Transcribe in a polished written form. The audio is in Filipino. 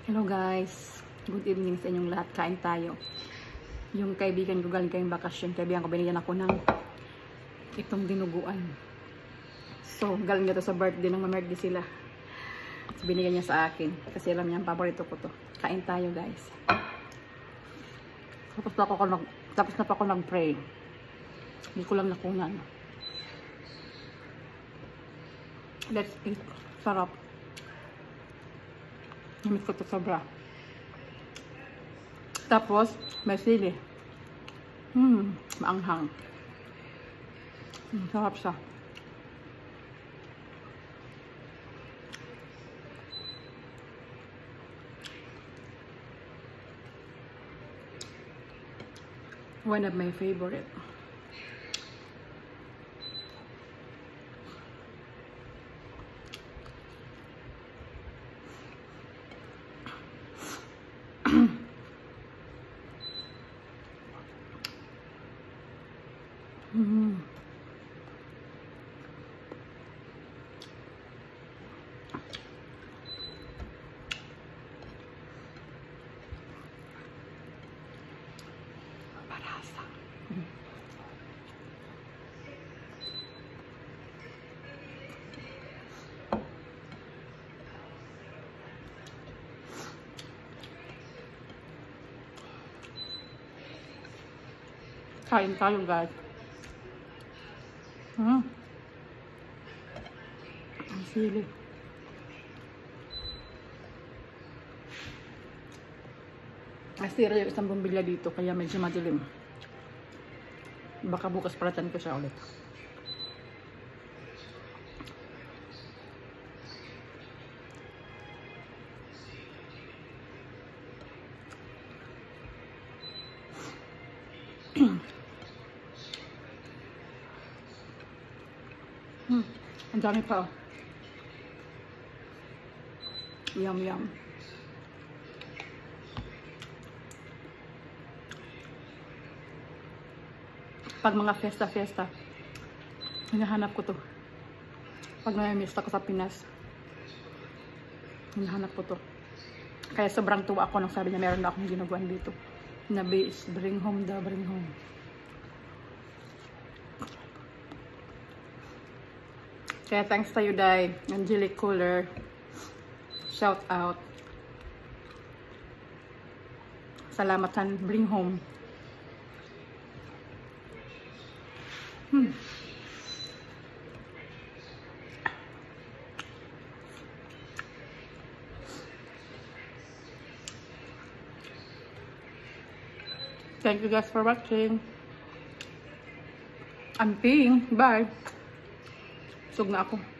Hello guys, good evening sa inyong lahat. Kain tayo. Yung kaibigan ko galing kayong bakasyon, kaibigan ko, binigyan ako ng itong dinuguan. So galing nito sa birthday, nang ma-birthday sila. So binigyan niya sa akin kasi alam niya ang paborito ko to. Kain tayo guys. Tapos na pa ako nag-pray. Hindi ko lang nakunan. Let's eat. Sarap. Namit ko ito sobra. Tapos, may sili. Maanghang. Sarap siya. One of my favorite. Parasa. Kain tayo guys. Ang sili. Nasira yung isang bumbilya dito kaya medyo madilim. Baka bukas palatan ko siya ulit. Ang dami pa. Yum yum. Pag mga fiesta, hinahanap ko to. Pag namimiss ako sa Pinas, hinahanap ko to. Kaya sobrang tuwa ako nung sabi niya meron na akong ginuguan dito. Na base, bring home daw, bring home. Kaya thanks tayo Day, Angelic Cooler. Shout out. Salamatan, bring home. Thank you guys for watching. I'm peeing. Bye. Sug na ako.